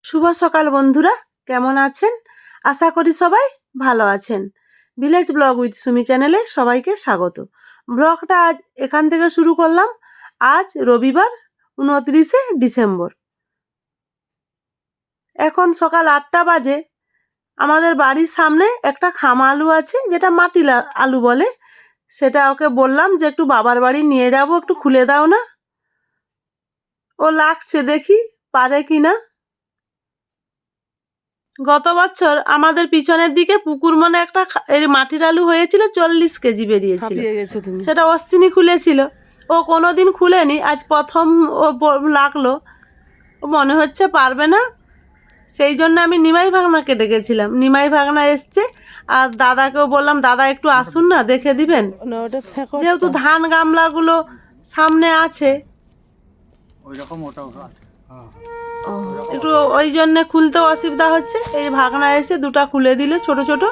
শুভ সকাল বন্ধুরা, কেমন আছেন? আশা করি সবাই ভালো আছেন। ভিলেজ ব্লগ উইথ সুমি চ্যানেলে সবাইকে স্বাগত। ব্লগটা আজ এখান থেকে শুরু করলাম। আজ রবিবার 29শে ডিসেম্বর। এখন সকাল 8টা বাজে। আমাদের বাড়ির সামনে একটা খামা আলু আছে, যেটা মাটি আলু বলে। সেটা ওকে বললাম যে একটু বাবার বাড়ি নিয়ে যাব, একটু খুলে দাও না। ও লাগছে, দেখি পারে কিনা। গত বছর আমাদের পিছনের দিকে পুকুর মনে একটা এই মাটির আলু হয়েছিল, 40 কেজি বেরিয়েছিল। সেটা অশ্বিনী খুলেছিল, ও কোনোদিন খুলেনি, আজ প্রথম ও লাগলো। ও মনে হচ্ছে পারবে না, সেই জন্য আমি নিমাই ভাগনাকে ডেকেছিলাম। নিমাই ভাগনা এসছে, আর দাদাকেও বললাম দাদা একটু আসুন না, দেখে দিবেন। যেহেতু ধান গামলাগুলো সামনে আছে, একটু ওই জন্যে খুলতেও অসুবিধা হচ্ছে। এই ভাগনা এসে দুটা খুলে দিল ছোট ছোট,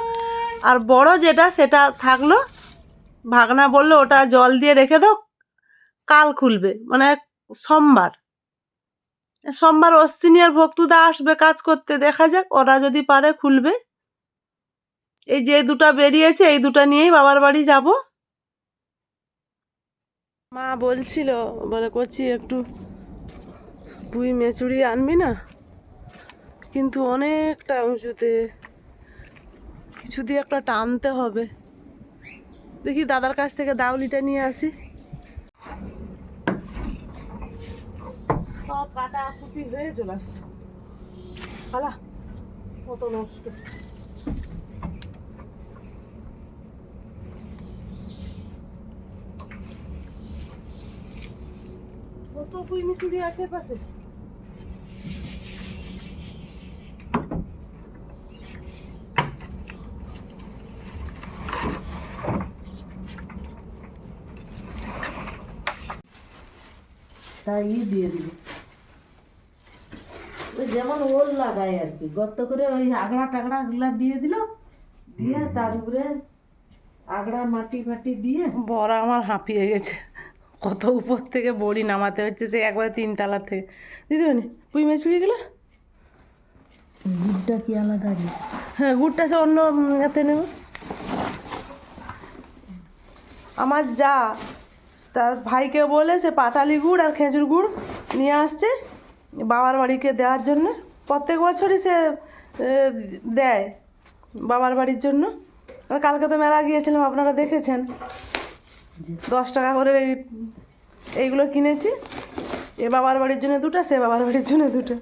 আর বড় যেটা সেটা থাকলো। ভাগনা বললো ওটা জল দিয়ে রেখে দাও, কাল খুলবে, মানে সোমবার। সোমবার অশ্বিনী আর ভক্তুদা আসবে কাজ করতে, দেখা যাক ওরা যদি পারে খুলবে। এই যে দুটা বেরিয়েছে, এই দুটা নিয়েই বাবার বাড়ি যাব। মা বলছিল, বলে করছি একটু পুঁই মেচুড়ি আনবি না, কিন্তু অনেকটা উঁচুতে, কিছু দিয়ে একটা টানতে হবে। দেখি দাদার কাছ থেকে দাউলিটা নিয়ে আসি। সব কাটা কুটি হয়ে চলে আসছে, খালা কত নষ্ট। কত পুঁই মিচুড়ি আছে পাশে। তাই দিয়ে দিল, ওই যেমন ওল লাগায় আর কি, গর্ত করে ওই আগড়া টাগড়া গুলা দিয়ে দিল, দিয়ে তার উপরে আগড়া মাটি ফাটি দিয়ে। বড়া আমার হাঁপিয়ে গেছে, কত উপর থেকে বড়ি নামাতে হচ্ছে, সে একবার 3 তলা থেকে। দিদিমণি পুঁই মেচুড়ি গেলো, গুড়টা কি আলাদা রে? হ্যাঁ গুড়টা সে অন্য এতে নেব। আমার যা তার ভাইকে বলে সে পাটালি গুড় আর খেজুর গুড় নিয়ে আসছে বাবার বাড়িকে দেওয়ার জন্য। প্রত্যেক বছরই সে দেয় বাবার বাড়ির জন্য। আর কালকে তো মেলা গিয়েছিলাম, আপনারা দেখেছেন। 10 টাকা করে এইগুলো কিনেছি। এ বাবার বাড়ির জন্য দুটো, সে বাবার বাড়ির জন্য দুটো।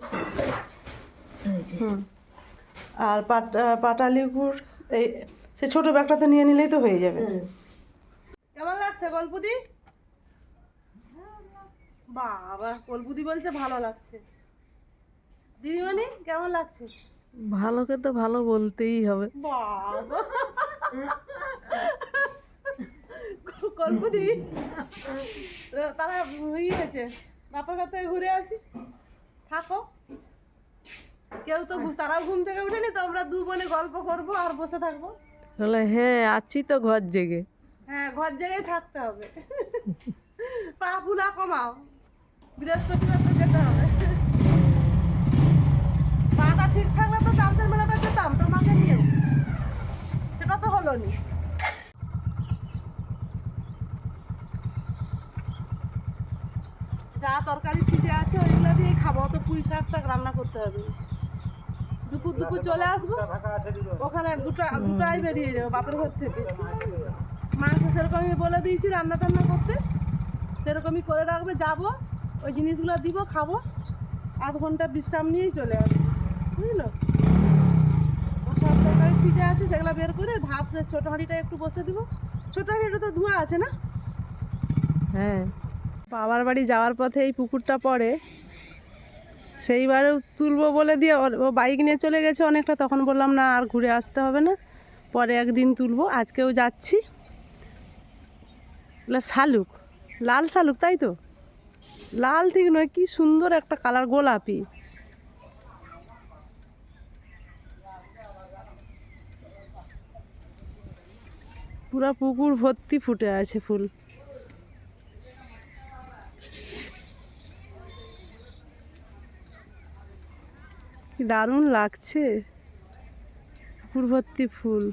আর পাটালি গুড় এই সে ছোটো ব্যাগটাতে নিয়ে নিলেই তো হয়ে যাবে। কেমন লাগছে গল্পুদি? বাবা গল্পুদি বলছে ভালো লাগছে। দিদিমণি কেমন লাগছে? ভালোকে তো ভালো বলতেই হবে। বাবা গল্পুদি তারা হয়েছে বাপের কাছ থেকে ঘুরে আসি, থাকো। কেউ তো তারাও ঘুম থেকে উঠেনি, তো আমরা দু বোনে গল্প করবো আর বসে থাকবো। বলে হ্যাঁ আছি তো ঘর জেগে। হ্যাঁ ঘর জায়গায় থাকতে হবে। পা ফুলা কমাও, বৃহস্পতিবার তো যেতে হবে। পাটা ঠিক থাকলে তো চান্সের মেলাটা যেতাম তোমাকে নিয়েও, সেটা তো হলো নি। যা তরকারি ফ্রিজে আছে ওইগুলো দিয়ে খাবো, তো পুঁই শাক টাক রান্না করতে হবে। দুপুর দুপুর চলে আসবো, ওখানে দুটাই বেরিয়ে যাবো বাপের ঘর থেকে। মাকে সেরকমই বলে দিয়েছি রান্না টান্না করতে, সেরকমই করে রাখবে। যাবো ওই জিনিসগুলো দিব, খাবো, আধ ঘন্টা বিশ্রাম নিয়েই চলে আসবো, বুঝলো। সব তরকারি ফ্রিজে আছে, সেগুলো বের করে ভাত ছোটো হাঁড়িটা একটু বসে দিব। ছোটো হাঁড়িটা তো ধোয়া আছে না? হ্যাঁ বাবার বাড়ি যাওয়ার পথে এই পুকুরটা পড়ে, সেইবারেও তুলবো বলে দিয়ে ও বাইক নিয়ে চলে গেছে অনেকটা, তখন বললাম না আর ঘুরে আসতে হবে না, পরে একদিন তুলবো। আজকেও যাচ্ছি। শালুক, লাল শালুক, তাই তো? লাল ঠিক নয়, কি সুন্দর একটা কালার, গোলাপি। পুরা পুকুর ভর্তি ফুটে আছে ফুল। কি দারুণ লাগছে, পুকুর ভর্তি ফুল।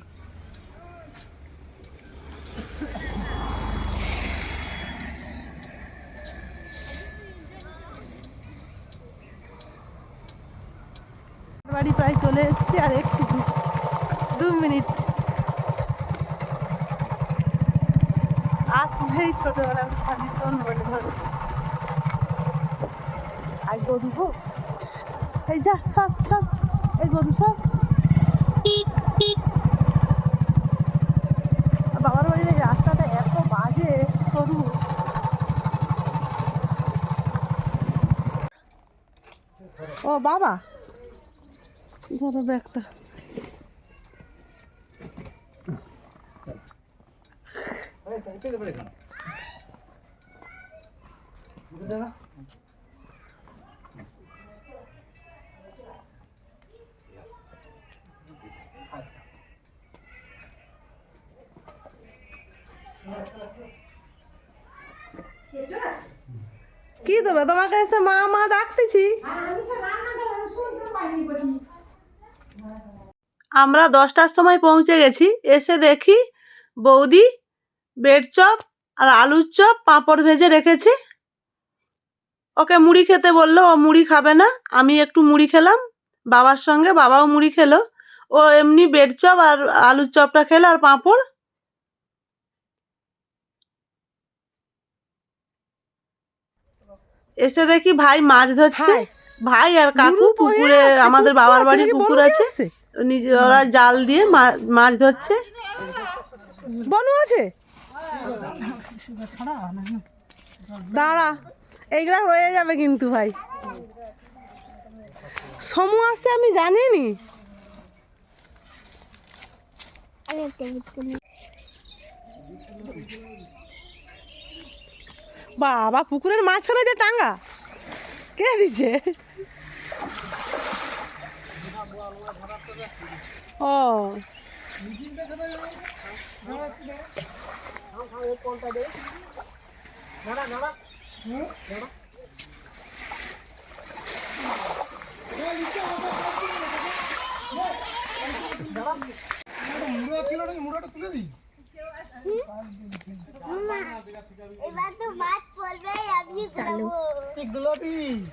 বাড়ি প্রায় চলে এসেছি, আর একটু 2 মিনিট। আসলেই ছোটবেলার ভীষণ মনে ধরে। আর গরু গো, এই যা সব সব, এই গরু সব। বাবার বাড়ির এই রাস্তাটা এত বাজে, সরু। ও বাবা, ধরো ব্যাগটা। কি দেবে তোমাকে? এসে মা মা ডাকতেছি। আমরা 10টার সময় পৌঁছে গেছি। এসে দেখি বৌদি ব্রেড চপ আর আলুর চপ পাঁপড় ভেজে রেখেছে। ওকে মুড়ি খেতে বললো, ও মুড়ি খাবে না। আমি একটু মুড়ি খেলাম বাবার সঙ্গে, বাবাও মুড়ি খেলো। ও এমনি ব্রেড চপ আর আলুর চপটা খেলো আর পাঁপড়। এসে দেখি ভাই মাছ ধরছে। ভাই আর কাকু পুকুরে, আমাদের বাবার বাড়ির পুকুর আছে, নিজে ওরা জাল দিয়ে মাছ ধরছে। বনু আছে, দাঁড়া, এইগুলা হয়ে যাবে কিন্তু ভাই। সমু আসছে আমি জানিনি। বাবা, পুকুরের মাঝখানে যে টাঙ্গা কে দিছে? ও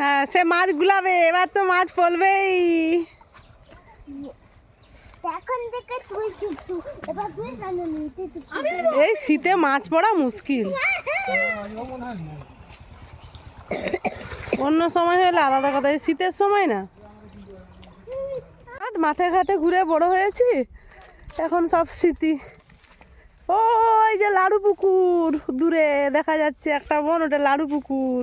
হ্যাঁ, সে মাছ গুলাবে, এবার তো মাছ পড়বেই। এই শীতে মাছ পড়া মুশকিল। অন্য সময় হলে আলাদা কথা, এই শীতের সময় না। মাঠে ঘাটে ঘুরে বড় হয়েছি, এখন সব স্মৃতি। ওই যে লাড়ু পুকুর দূরে দেখা যাচ্ছে একটা বন, ওটা লাড়ু পুকুর।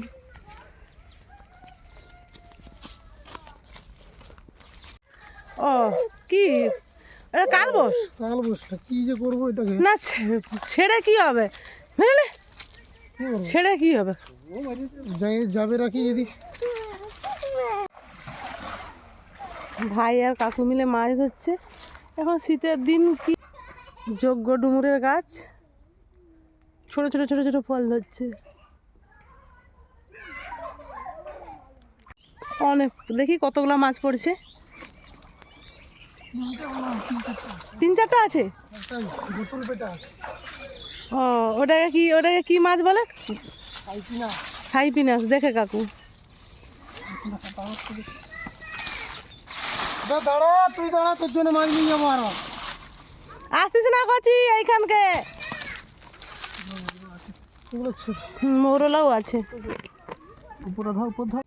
ও কি, এটা কালবোস? কালবোসটা কি যে করবো এটাকে? না ছেড়ে কি হবে, বুঝলে? ছেড়ে কি হবে, যাবে রাখি যদি। ভাই আর কাকু মিলে মাছ ধরছে। এখন শীতের দিন, কি যোগ্য ডুমুরের গাছ, ছোট ছোট ছোট ছোট ফল ধরছে অনেক। দেখি কতগুলা মাছ পড়ছে। 3-4টা আছে। ও ওটাকে কি মাছ বলে? সাইপিনাস। দেখে কাকু। দাঁড়া, তুই দাঁড়া, তোর জন্য মাছ নিয়ে যাবো আরো। আসিস না কচি এইখানকে। মৌরলাও আছে। উপরে ধর, উপর ধর।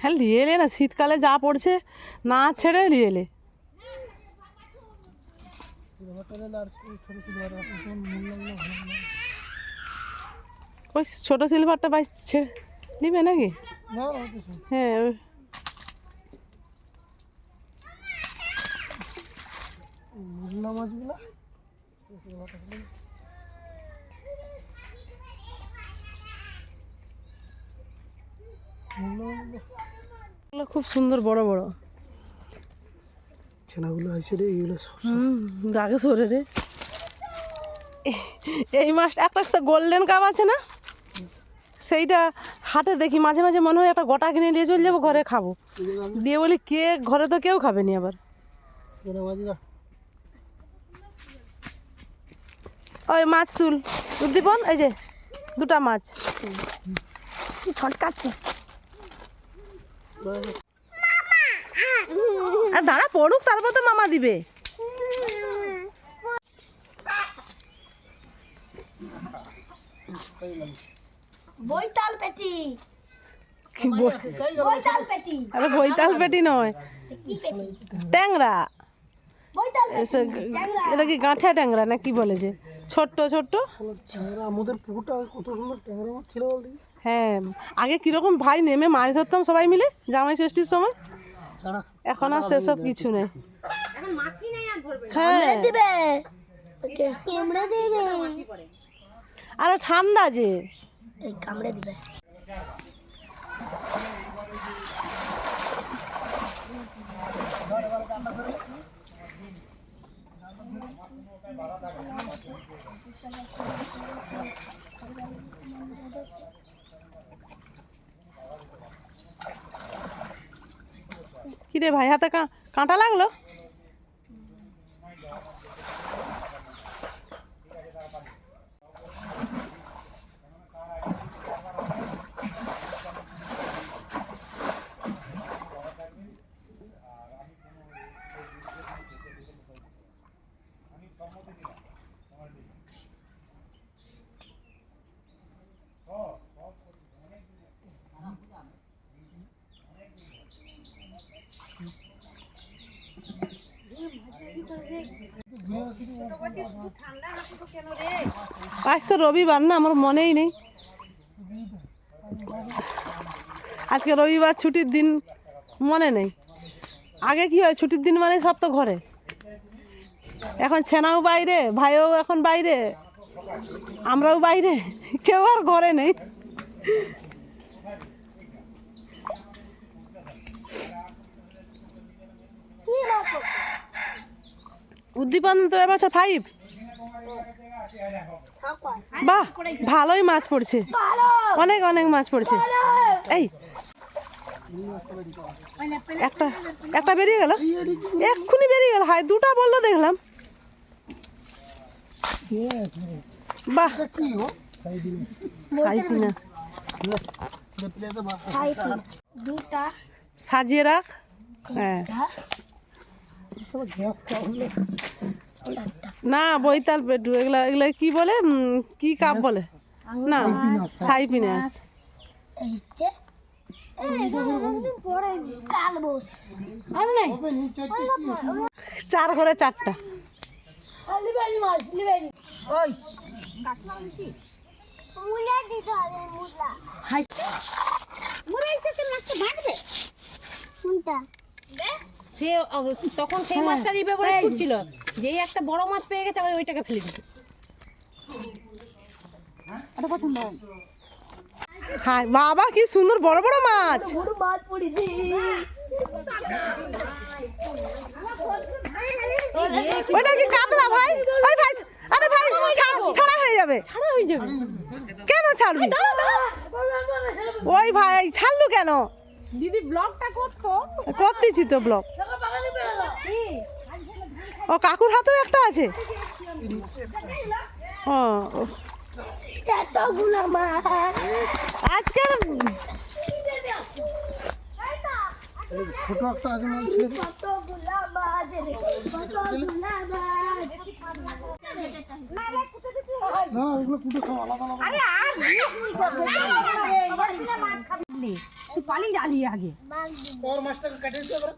হ্যাঁ নিয়ে এলে না, শীতকালে যা পড়ছে না ছেড়ে নিয়ে এলে। ওই ছোট সিলভারটা ভাই ছেড়ে নিবে নাকি? হ্যাঁ মাছগুলা খুব সুন্দর বড় বড় ছেনাগুলো আছে রে, এইগুলো সব দাগে সরে রে। এই মাছটা একটা গোল্ডেন কাপ আছে না, সেইটা হাটে দেখি মাঝে মাঝে মনে হয় একটা গোটা কিনে নিয়ে চলে যাবো, ঘরে খাবো। দিয়ে বলি কে ঘরে তো কেউ খাবে নি আবার। ওই মাছ তুল উদ্দীপন, এই যে দুটা মাছ ছটকাচ্ছে। আর দাঁড়া পড়ুক, তারপর তো মামা দিবে। বইতাল পেটি আরে বৈতাল পেটি নয়, ট্যাংরা। এটা কি গাঁঠা ট্যাংরা না কি বলেছে, ছোট্ট ছোট্ট। আমাদের পুকুরটা কত সুন্দর ট্যাংরা মাছ ছিল বলতে। হ্যাঁ, আগে কিরকম ভাই নেমে মাছ ধরতাম সবাই মিলে জামাই ষষ্ঠীর সময়, এখন আর সেসব কিছু নেই। হ্যাঁ, আর ঠান্ডা যে কামড়ে দিবে। কিরে ভাই, হাতে কাঁটা লাগলো? আজ তো রবিবার না, আমার মনেই নেই আজকে রবিবার, ছুটির দিন মনে নেই। আগে কি হয়, ছুটির দিন মানে সব তো ঘরে। এখন ছেনাও বাইরে, ভাইও এখন বাইরে, আমরাও বাইরে, কেউ আর ঘরে নেই। উদ্দীপন তো এবছর 5। বাহ, ভালোই মাছ পড়ছে, অনেক অনেক মাছ পড়ছে। এই একটা একটা বেরিয়ে গেল, এক্ষুনি বেরিয়ে গেল। হাই, দুটা বললো দেখলাম। বাহ, সাজিয়ে রাখ। হ্যাঁ, না বৈতাল পেটু, এগুলা এগুলা কি বলে, কি কাপ বলে না, সাইপিনাস। চার ঘরে চারটা। সে তখন সেই মাছটা দিবে বলে ছুটছিল, যেই একটা বড় মাছ পেয়ে গেছে আবার ওইটাকে ফেলে দিবে। হ্যাঁ বাবা, কি সুন্দর বড় বড় মাছ। ওইটা কি কাতলা ভাই? ওই ভাই, আরে ভাই ছাড়া হয়ে যাবে। কেন ছাড়বি? ওই ভাই ছাড়লু কেন? দিদি ব্লগটা করতো, করতেছি তো ব্লগ। ও কাকুর হাতেও একটা আছে। ও আজকের ছোট একটা আছে মাছ ছিল। না, ওগুলো কুটে খাওয়া আলাদা আলাদা। তুই পালি জালি আগে ওর মাছটাকে কেটে দিতে পারে।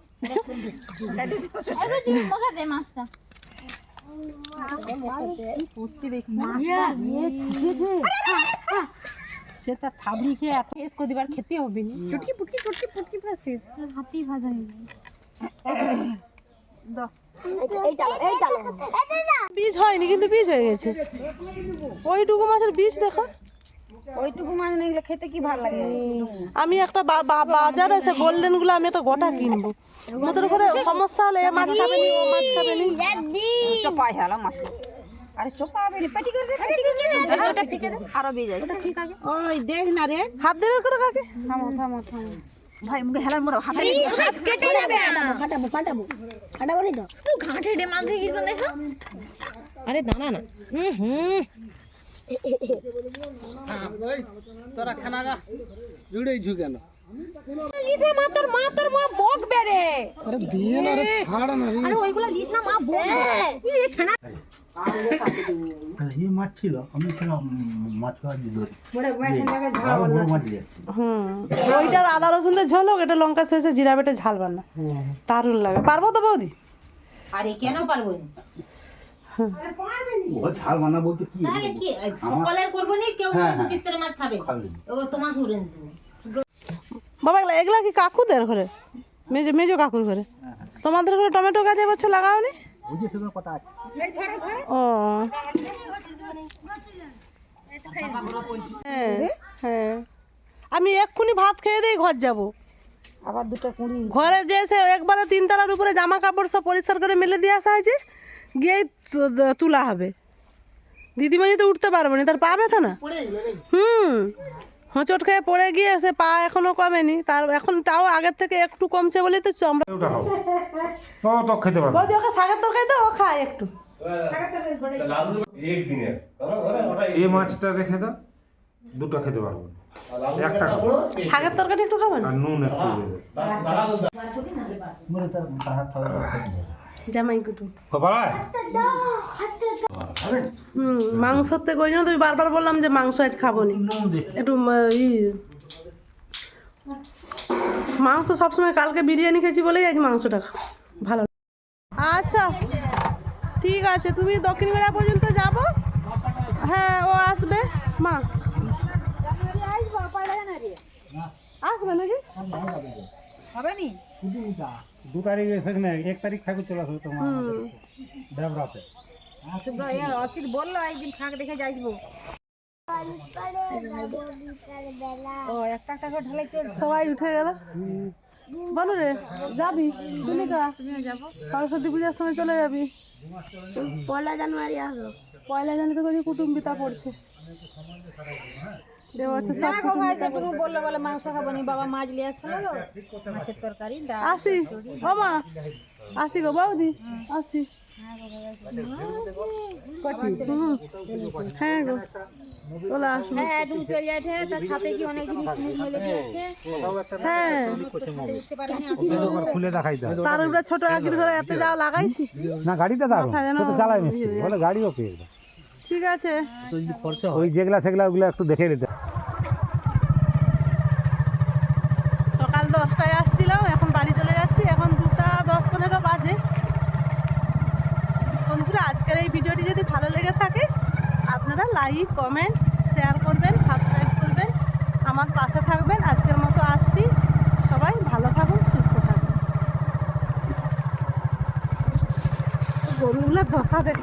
মাছটা সে তার থাবড়ি খেয়ে এত শেষ করে দিবার খেতে হবে না। চটকি পুটকি চটকি পুটকি পুরো শেষ, হাতেই ভাজা হয়ে যায়। বীজ হয়নি, কিন্তু বীজ হয়ে গেছে। ওইটুকু মাছের বীজ দেখো, ওইটুকু মাছ না, এগুলো খেতে কি ভালো লাগে। আমি একটা বাজারে এসে গোল্ডেন গুলো আমি একটা গোটা কিনবো। মোদের ঘরে সমস্যা হলে এ মাছ খাবে নি, ও মাছ খাবে নি। পাই হালা মাছ আরে চোপা হবে রে পেটি করে দে পেটি করে দে ওটা ঠিক আছে আরো বেজে যায় ওটা ঠিক আছে ওই দেখ না রে, হাত দেবে করে কাকে? থামো ভাই মুখে হেলার মোরা হাত কেটে যাবে ফাটাবো ফাটাবো ফাটাবো নি তো তুই ঘাটে ডে মাঝে কি করে দেখো আরে দানা না তোরা খানাগা জুড়েইছু কেন? লিসে মা তোর মা বক বেরে আরে দিয়ে না রে, ছাড় না রে। আরে ওইগুলো লিস না মা বক এই ছানা এই মাছ ছিল, আমি ছিলাম মাছ খাওয়ার ধরি বড় বড় মাছ দিয়ে আসছি। ওইটার আদা রসুন দিয়ে ঝোল হোক, এটা লঙ্কা সরষে জিরা বেটে ঝাল বান্না দারুণ লাগে। পারবো তো বৌদি? আরে কেন পারবো না? ও ঝাল বানা বলতে কি তাহলে কি সকালের করবো নি, কেউ হ্যাঁ, দু পিস করে মাছ খাবে, খাবে। ও তোমাকে করে দেবো। বাবা এগুলা কি কাকুদের ঘরে? মেজো কাকুর ঘরে? তোমাদের ঘরে টমেটো গাছ এবছর লাগাওনি? ওই যে সেগুলো কথা আছে। ও হ্যাঁ হ্যাঁ, আমি এক্ষুনি ভাত খেয়ে দিয়ে ঘর যাব। আবার দুটো কুড়ি ঘরে যে এসে একবারে তিনতলার উপরে জামা কাপড় সব পরিষ্কার করে মেলে দিয়ে আসা হয়েছে, গিয়েই তোলা হবে। দিদিমণি তো উঠতে পারবো না, তার পা ব্যথা না। হোঁচট খেয়ে পড়ে গিয়ে সে পা এখনো কমেনি, তার এখন তাও আগের থেকে একটু কমছে বলেই তো আমরা তো খেতে পারবো। বৌদি ওকে শাকের তরকারি দাও, ও খায় একটু। এই মাছটা রেখে দাও, দুটো খেতে পারবো, একটা খাবো। শাকের তরকারি একটু খাবেন? আর নুন একটু দেবে। মরে তার হাত থালা খেতে পারবো। জামাই কুটু বাবা মাংসর থেকে ওই জন্য তুমি বারবার বললাম যে মাংস আজ খাবো নি, একটু মাংস সবসময়, কালকে বিরিয়ানি খেয়েছি বলেই আজ মাংসটা ভালো। আচ্ছা ঠিক আছে, তুমি দক্ষিণ বেড়া পর্যন্ত যাবো। হ্যাঁ ও আসবে মা, আসবে নাকি? হবে নি 2 তারিখ এসে না 1 তারিখ ঠাকুর চলে আসবে তোমার দেবরাতে। অসির বললো একদিন থাক দেখে যাইবো। ও একটা করে ঢালাই চলছে। সবাই উঠে গেল, বলো রে যাবি? তুমি যাবো সরস্বতী পূজার সময় চলে যাবি? 1 জানুয়ারি আসো। 1 জানুয়ারি করে কুটুম্বিতা পড়ছে। তুমি বললো বলে মাংস খাবো নি, বাবা মাছ নিয়ে আসছিল মাছের তরকারি ডাল। আসি ও মা, আসি গো বৌদি, আসি। হ্যাঁ গো চলে আসবো। হ্যাঁ ডুব চলে যাচ্ছে, তার সাথে কি অনেক জিনিস মেলে দিয়েছে। হ্যাঁ দেখতে পারিনি খুলে দেখাই দাও তার উপরে ছোট আকির ঘরে এত যাওয়া লাগাইছি না, গাড়িতে দাও মাথা যেন ছোট চালাই মিস্ত্রি বলে গাড়িও পেয়ে যাবে। ঠিক আছে। তো যদি খরচা ওই যেগুলা সেগুলা ওগুলো একটু দেখে নিতে। সকাল 10টায় আসছিলাম, এখন বাড়ি চলে যাচ্ছি, এখন 2টা 10-15 বাজে। বন্ধুরা আজকের এই ভিডিওটি যদি ভালো লেগে থাকে আপনারা লাইক কমেন্ট শেয়ার করবেন, সাবস্ক্রাইব করবেন, আমার পাশে থাকবেন। আজকের মতো আসছি, সবাই ভালো থাকুন, সুস্থ থাকুন। গরুগুলো ধসা দেয়।